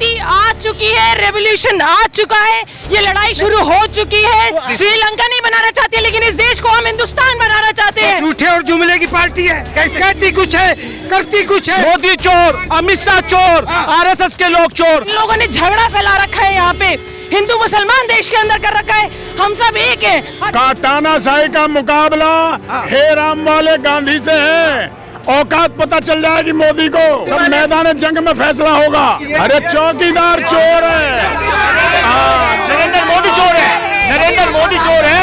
क्रांति आ चुकी है, रेवोल्यूशन आ चुका है, ये लड़ाई शुरू हो चुकी है। श्रीलंका नहीं बनाना चाहते, लेकिन इस देश को हम हिंदुस्तान बनाना चाहते हैं। झूठे और जुमले की पार्टी है, कहती कुछ है, करती कुछ है। मोदी चोर, अमित शाह चोर, आरएसएस के लोग चोर। इन लोगों ने झगड़ा फैला रखा है यहाँ पे, हिंदू मुसलमान देश के अंदर कर रखा है। हम सब एक है। तानाशाही का मुकाबला हे राम वाले गांधी से है। औकात पता चल जाएगी मोदी को, सब मैदान जंग में फैसला होगा। अरे चौकीदार चोर है, नरेंद्र मोदी चोर है, नरेंद्र मोदी चोर है।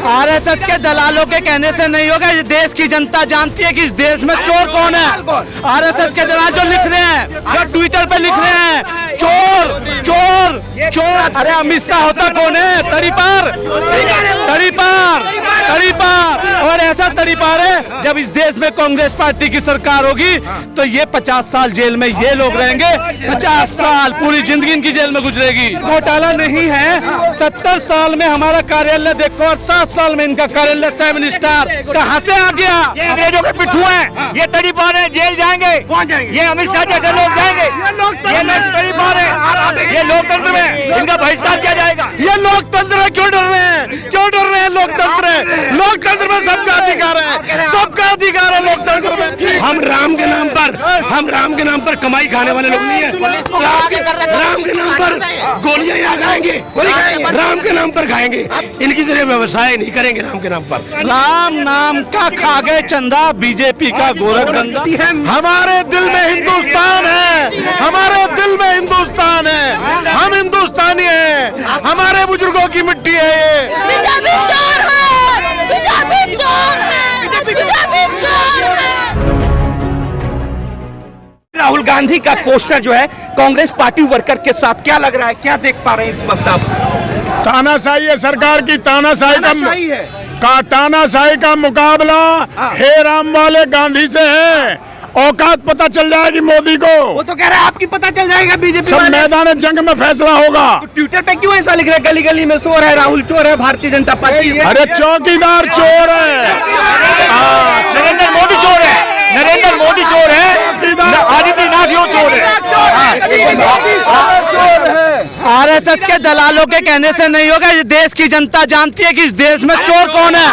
आरएसएस के दलालों के कहने से नहीं होगा, इस देश की जनता जानती है कि इस देश में चोर कौन है। आरएसएस के दलाल जो लिख रहे हैं, जो ट्विटर पे लिख रहे हैं चोर चोर चोर, अरे अमित शाह होता कौन है? तड़ीपार तड़ीपार तड़ीपार। और ऐसा तड़ीपार है, जब इस देश में कांग्रेस पार्टी की सरकार होगी तो ये 50 साल जेल में ये लोग रहेंगे। 50 साल, पूरी जिंदगी इनकी जेल में गुजरेगी। घोटाला नहीं है। 70 साल में हमारा कार्यालय देखो और 7 साल में इनका कार्यालय 7 स्टार कहाँ से आ गया? ये अंग्रेजों के पिट्ठू हैं, ये तड़ीपार हैं, जेल जाएंगे। ये अमित शाह जैसे लोग जाएंगे, ये लोग तड़ीपार हैं। ये लोकतंत्र में इनका बहिष्कार किया जाएगा। ये लोकतंत्र में क्यों डर रहे हैं? क्यों डर रहे हैं? लोकतंत्र में सबका अधिकार है, सबका अधिकार है लोकतंत्र में। हम राम के नाम पर कमाई खाने वाले लोग नहीं है। राम के नाम पर गोलियां यहाँ खाएंगे, राम के नाम पर खाएंगे। इनकी तरह व्यवसाय नहीं करेंगे राम के नाम पर। राम नाम का खा गए चंदा, बीजेपी का गोरखधंधा। हमारे दिल में हिंदुस्तान है, हमारे दिल में हिंदुस्तान है। हम हिंदुस्तानी हैं, हमारे बुजुर्गों की मिट्टी है ये। बीजेपी चोर है, बीजेपी चोर है, बीजेपी चोर है। राहुल गांधी का पोस्टर जो है कांग्रेस पार्टी वर्कर के साथ, क्या लग रहा है, क्या देख पा रहे हैं इस वक्त आप? तानाशाही है सरकार की, तानाशाही का मुकाबला हे राम वाले गांधी से है। औकात पता चल जाएगी मोदी को। वो तो कह रहा है आपकी पता चल जाएगा बीजेपी सब मैदान जंग में फैसला होगा। तो ट्विटर पे क्यों ऐसा लिख रहे हैं, गली गली में शोर है, राहुल चोर है, भारतीय जनता पार्टी? अरे चौकीदार चोर है, नरेंद्र मोदी चोर है, नरेंद्र मोदी चोर है, आदित्यनाथ चोर है। आरएसएस के दलालों के कहने से नहीं होगा, इस देश की जनता जानती है कि इस देश में चोर कौन है।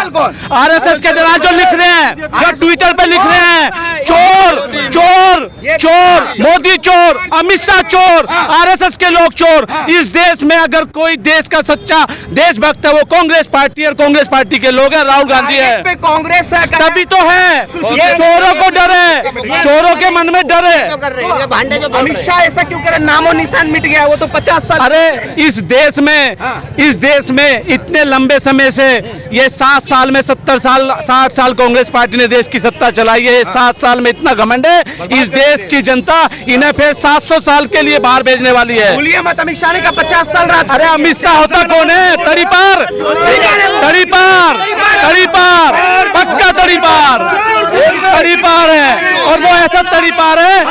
आरएसएस के दलाल जो लिख रहे हैं, जो ट्विटर पे लिख रहे हैं चोर चोर चोर, मोदी चोर, अमित शाह चोर, आरएसएस के लोग चोर। इस देश में अगर कोई देश का सच्चा देशभक्त है वो कांग्रेस पार्टी, और कांग्रेस पार्टी के लोग हैं, राहुल गांधी है। कांग्रेस है तभी तो है, चोरों को डर है, चोरों के मन में डर है। अमित शाह ऐसा क्यों करे? नामो निशान मिट गया, वो तो 50 साल। अरे इस देश में इतने लंबे समय से, ये 7 साल में 70 साल 60 साल कांग्रेस पार्टी ने देश की सत्ता चलाई है। 7 साल में इतना घमंड है, इस देश की जनता इन्हें फिर 700 साल के लिए बाहर भेजने वाली है। भूलिए मत, अमित शाह ने का 50 साल रहा। अरे अमित शाह होता कौन है? तड़ीपार तड़ीपार तड़ीपार, पक्का तड़ीपार तड़ीपार है। और वो ऐसा तड़ीपार है,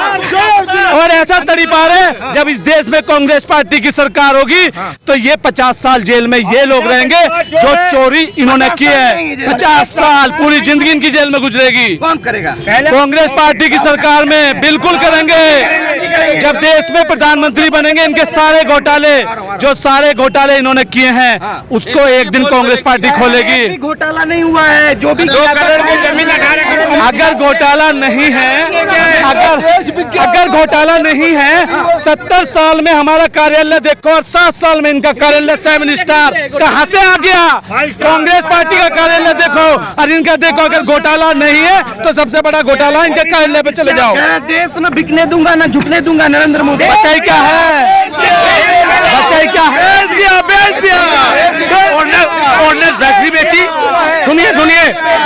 और ऐसा तड़ीपार है, जब इस देश में कांग्रेस पार्टी की सरकार होगी तो ये 50 साल जेल में ये लोग रहेंगे जो चोरी इन्होंने की है। 50 साल, पूरी जिंदगी इनकी जेल में गुजरेगी। कौन करेगा? कांग्रेस पार्टी की सरकार में बिल्कुल करेंगे। जब देश में प्रधानमंत्री बनेंगे, इनके सारे घोटाले, जो सारे घोटाले इन्होंने किए हैं, उसको एक दिन कांग्रेस पार्टी खोलेगी। घोटाला नहीं हुआ है, जो भी 2 करोड़ की जमीन अगर घोटाला नहीं है, अगर घोटाला नहीं है, 70 साल में हमारा कार्यालय देखो और 7 साल में इनका कार्यालय 7 स्टार कहाँ से आ गया? कांग्रेस पार्टी का कार्यालय देखो और इनका देखो। अगर घोटाला नहीं है तो सबसे बड़ा घोटाला इनके कार्यालय पे चले जाओ। देश न बिकने दूंगा न झुकने दूंगा नरेंद्र मोदी। बचाई क्या है? बचाई क्या है? बेच दिया ऑर्डिनेंस फैक्ट्री बेची, सुनिए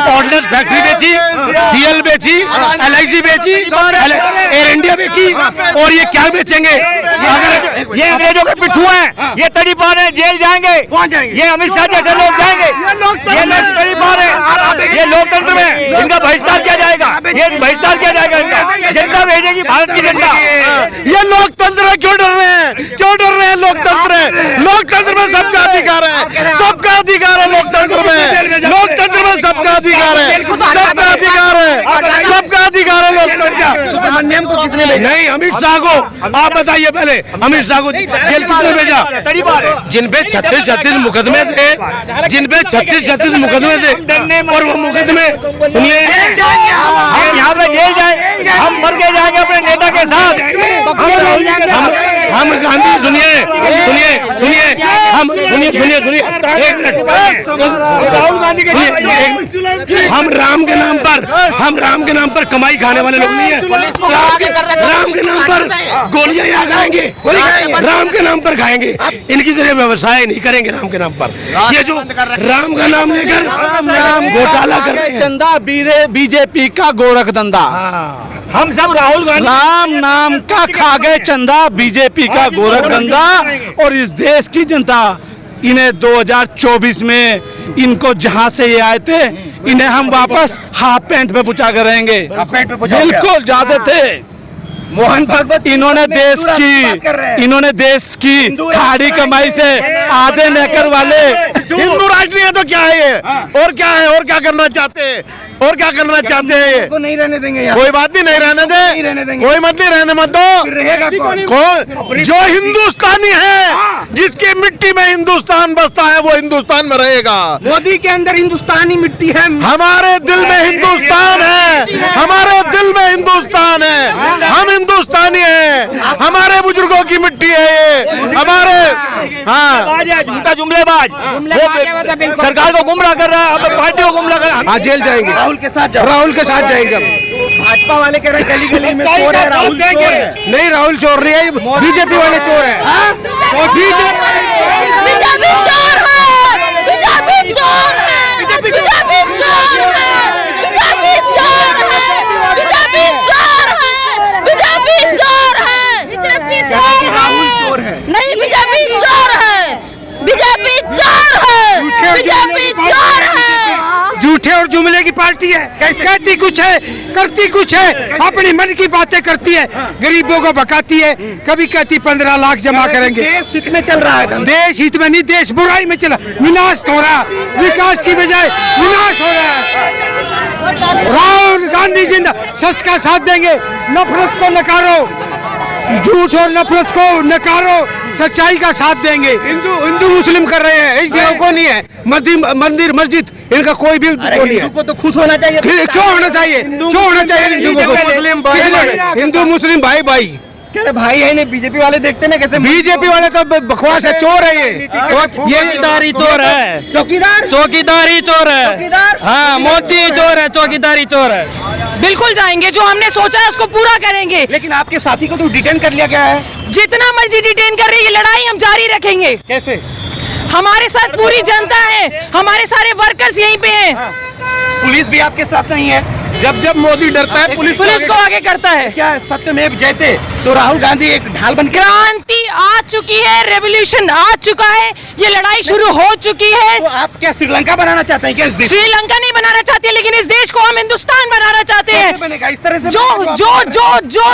ऑर्डिनेंस फैक्ट्री बेची, सीएल बेची, LIC बेची, एयर इंडिया बेची, और ये क्या बेचेंगे? ये अंग्रेजों के पिट्ठू हैं, ये तड़ीपार हैं, जेल जाएंगे। ये अमित शाह जैसे लोग जाएंगे, ये लोग तड़ीपार हैं। ये लोकतंत्र में इनका बहिष्कार किया जाएगा, ये बहिष्कार किया जाएगा इनका। जनता भेजेगी, भारत की जनता। ये लोकतंत्र में क्यों डर रहे हैं? क्यों डर रहे हैं? लोकतंत्र में सबका अधिकार है, सबका अधिकार है लोकतंत्र में। लोकतंत्र में सबका अधिकार है, सबका अधिकार है, सबका अधिकार है लोकतंत्र। सुब्रमण्यम को किसने किसने भेजा? नहीं, अमित शाह को। आप बताइए पहले, अमित शाह को जेल किसने भेजा? जिन पे 36 मुकदमे थे, जिन पे 36 मुकदमे थे, और वो मुकदमे सुनिए, हम यहाँ पे जेल जाए, हम मर के जाएंगे अपने नेता के साथ। हम गांधी सुनिए सुनिए सुनिए हम सुनिए सुनिए सुनिए एक मिनट, राहुल गांधी के हम राम के नाम पर कमाई खाने वाले लोग नहीं है। राम के नाम पर गोलियां यहाँ खाएंगे, राम के नाम पर खाएंगे। इनकी तरह व्यवसाय नहीं करेंगे राम के नाम पर। ये जो राम का नाम लेकर घोटाला कर रहे हैं, चंदा बीजेपी का गोरख धंधा। हम सब राहुल गांधी राम नाम का खा गए चंदा, बीजेपी का गोरख धंधा। और इस देश की जनता इन्हें 2024 में, इनको जहां से ये आए थे, इन्हें हम वापस हाफ पैंट पे पहुंचा कर रहेंगे। बिल्कुल जहां से थे मोहन भागवत, इन्होंने देश की खाड़ी कमाई से आधे नेकर वाले हिंदू राष्ट्रीय है तो क्या है ये? और क्या है? और क्या करना चाहते हैं? और क्या करना चाहते हैं ये? को नहीं रहने देंगे यहाँ। कोई बात नहीं, नहीं रहने नहीं रहने दे, देंगे। कोई मत नहीं रहने मत दो। फिर रहेगा कौन? कौन? जो हिंदुस्तानी है, जिसकी मिट्टी में हिंदुस्तान बसता है, वो हिंदुस्तान में रहेगा। मोदी के अंदर हिंदुस्तानी मिट्टी है। हमारे दिल में हिंदुस्तान है, हमारे दिल में हिंदुस्तान है, हम हिंदुस्तानी हैं, हमारे बुजुर्गों की मिट्टी है ये, हमारे। हाँ, झूठा जुमलेबाज, सरकार को गुमराह कर रहा है, पार्टी को गुमराह कर रहा है। हाँ, जेल जाएंगे, राहुल के साथ जाओ। राहुल के साथ जाएंगे हम। भाजपा वाले कह रहे हैं गली गली में चोर है, राहुल चोर है। नहीं, राहुल चोर नहीं है, बीजेपी वाले चोर है। बीजेपी चोर है, बीजेपी चोर है, बीजेपी चोर है, बीजेपी चोर है, बीजेपी चोर है, बीजेपी चोर है, बीजेपी चोर है, बीजेपी चोर है, राहुल चोर है। नहीं बीजेपी चोर है, बीजेपी चोर है, बीजेपी चोर है। झूठे और जुमले की पार्टी है। कहती कुछ है, करती कुछ है, अपनी मन की बातें करती है, गरीबों को भगाती है। कभी कहती 15 लाख जमा करेंगे। देश हित में चल रहा है। देश हित में नहीं, देश बुराई में चला, विनाश हो रहा है। विकास की बजाय विनाश हो रहा है। राहुल गांधी जिंदा, सच का साथ देंगे, नफरत को नकारो, झूठ और नफरत को नकारो, सच्चाई का साथ देंगे। हिंदू मुस्लिम कर रहे हैं, इस को नहीं है। मंदिर मस्जिद इनका कोई भी नहीं है। को तो खुश होना चाहिए। क्यों होना चाहिए? क्यों होना चाहिए हिंदू को? हिंदू मुस्लिम भाई भाई। कह रहे भाई है नहीं, बीजेपी वाले देखते ना कैसे। बीजेपी वाले तो बकवास है, चोर है ये चौकीदारी चोर है, चौकीदार चौकीदारी चोर है। चौकीदार? हाँ, मोदी चोर है, चौकीदारी चोर है। बिल्कुल जाएंगे, जो हमने सोचा है उसको पूरा करेंगे। लेकिन आपके साथी को तो डिटेन कर लिया गया है। जितना मर्जी डिटेन कर रही है, लड़ाई हम जारी रखेंगे। कैसे? हमारे साथ पूरी जनता है, हमारे सारे वर्कर्स यहीं पे हैं। पुलिस भी आपके साथ नहीं है। जब मोदी डरता है, पुलिस को आगे करता है। क्या सत्यमेव जयते? तो राहुल गांधी एक ढाल बन के। क्रांति आ चुकी है, रेवोल्यूशन आ चुका है, ये लड़ाई शुरू हो चुकी है। तो आप क्या श्रीलंका बनाना चाहते हैं क्या इस देश? श्रीलंका नहीं बनाना चाहते, लेकिन इस देश को हम हिंदुस्तान बनाना चाहते कैसे हैं। बनेगा? इस तरह से जो बनेगा जो तो जो जो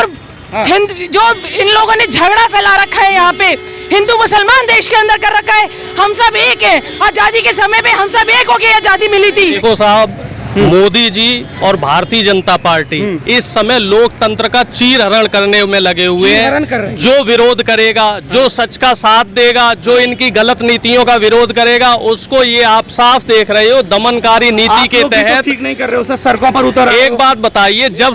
जो इन लोगों ने झगड़ा फैला रखा है यहाँ पे, हिंदू मुसलमान देश के अंदर कर रखा है। हम सब एक हैं। आजादी के समय पे हम सब एक होके आजादी मिली थी। देखो साहब, मोदी जी और भारतीय जनता पार्टी इस समय लोकतंत्र का चीरहरण करने में लगे हुए चीरहरण कर रहे हैं। हैं। जो विरोध करेगा, जो सच का साथ देगा, जो इनकी गलत नीतियों का विरोध करेगा, उसको ये आप साफ देख रहे हो दमनकारी नीति आप के लोग भी तो तहत। ठीक नहीं कर रहे हो सर, सड़कों पर उतर आए एक हो। बात बताइए, जब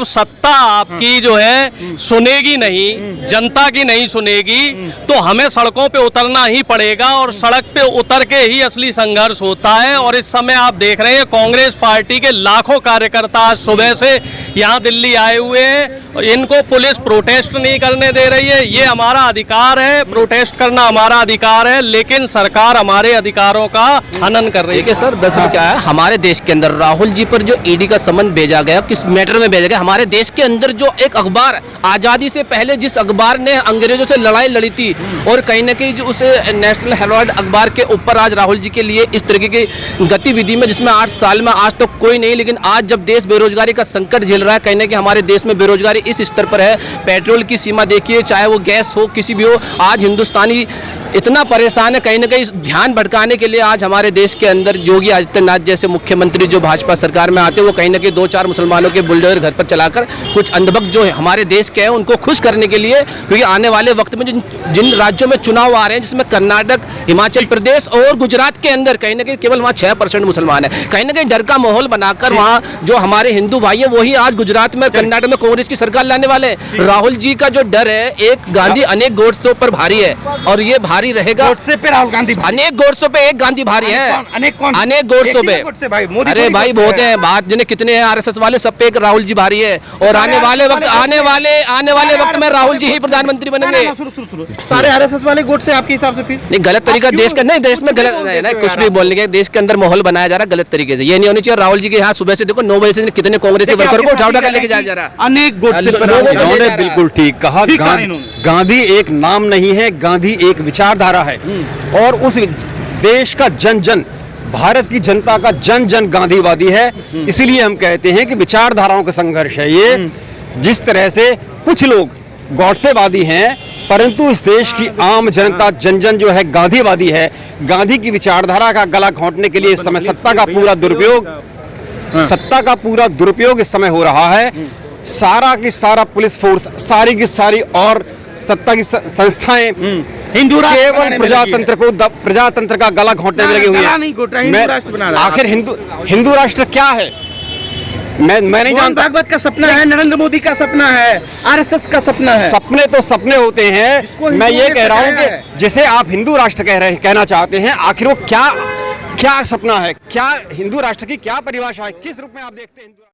सत्ता आपकी जो है सुनेगी नहीं, जनता की नहीं सुनेगी, तो हमें सड़कों पे उतरना ही पड़ेगा। और सड़क पे उतर के ही असली संघर्ष होता है। और इस समय आप देख रहे हैं कांग्रेस पार्टी के लाखों कार्यकर्ता आज सुबह से यहाँ दिल्ली आए हुए हैं। इनको पुलिस प्रोटेस्ट नहीं करने दे रही है। ये हमारा अधिकार है, प्रोटेस्ट करना हमारा अधिकार है, लेकिन सरकार हमारे अधिकारों का हनन कर रही है। देखिए सर, दरअसल क्या है, हमारे देश के अंदर राहुल जी पर जो ईडी का समन भेजा गया, किस मैटर में भेजा गया? हमारे देश के अंदर जो एक अखबार आज़ादी से पहले जिस अखबार ने अंग्रेजों से लड़ाई लड़ी थी, और कहीं ना कहीं जो उस नेशनल हेराल्ड अखबार के ऊपर आज राहुल जी के लिए इस तरीके की गतिविधि में, जिसमें 8 साल में आज तक कोई नहीं, लेकिन आज जब देश बेरोजगारी का संकट झेल रहा है, कहीं ना कहीं हमारे देश में बेरोजगारी इस स्तर पर है। पेट्रोल की सीमा देखिए, चाहे वो गैस हो, किसी भी हो, आज हिंदुस्तानी इतना परेशान है, कहीं ना कहीं ध्यान भटकाने के लिए आज हमारे देश के अंदर योगी आदित्यनाथ जैसे मुख्यमंत्री जो भाजपा सरकार में आते हैं, वो कहीं ना कहीं 2-4 मुसलमानों के बुलडोजर घर पर चलाकर कुछ अंधभक्त जो हमारे देश के हैं उनको खुश करने के लिए, क्योंकि आने वाले वक्त में जिन राज्यों में चुनाव आ रहे हैं, जिसमें कर्नाटक, हिमाचल प्रदेश और गुजरात के अंदर कहीं ना कहीं केवल वहाँ 6% मुसलमान है, कहीं ना कहीं डर का माहौल बनाकर वहाँ जो हमारे हिंदू भाई है वही आज गुजरात में, कर्नाटक में कांग्रेस की सरकार लाने वाले हैं। राहुल जी का जो डर है, एक गांधी अनेक गोड्सों पर भारी है और ये भारी रहेगा। गोडसे पे राहुल गांधी, अनेक गोड्सों पे एक गांधी भारी है, अनेक कौन? अनेक गोड्सों पे। अरे भाई बहुत है, बात जिन्हें कितने हैं आरएसएस वाले, सब पे एक राहुल जी भारी है और आने वाले वक्त में राहुल जी ही प्रधानमंत्री बनेंगे। सारे आरएसएस वाले गुट से आपके हिसाब से फिर नहीं, गलत तरीका देश का नहीं, देश में गलत नहीं, कुछ भी बोलने के देश के अंदर माहौल बनाया जा रहा है गलत तरीके से, ये नहीं होनी चाहिए। राहुल जी के यहाँ सुबह से देखो 9 बजे से कितने कांग्रेसी वर्कर को उठा कर लेके जाया जा रहा है। अनेक गुट से इन्होंने बिल्कुल ठीक कहा। गांधी एक नाम नहीं है, गांधी एक विचारधारा है और उस देश का जन जन, भारत की जनता का जन जन गांधीवादी है। इसीलिए हम कहते हैं कि विचारधाराओं का संघर्ष है ये। जिस तरह से कुछ लोग गॉडसेवादी हैं, परंतु इस देश की आम जनता जन जन जो है गांधीवादी है। गांधी की विचारधारा का गला घोंटने के लिए इस समय सत्ता का पूरा दुरुपयोग इस समय हो रहा है। सारा की सारा पुलिस फोर्स, सारी की सारी और सत्ता की संस्थाएं हिंदू केवल प्रजातंत्र का गला घोंटने में लगे हुए हैं। आखिर हिंदू राष्ट्र क्या है? मैं नहीं जानता। भागवत का सपना है, नरेंद्र मोदी का सपना है, आरएसएस का सपना है। सपने तो सपने होते हैं। मैं ये कह रहा हूँ कि जिसे आप हिंदू राष्ट्र कहना चाहते हैं, आखिर वो क्या सपना है? क्या हिंदू राष्ट्र की क्या परिभाषा है? किस रूप में आप देखते हैं?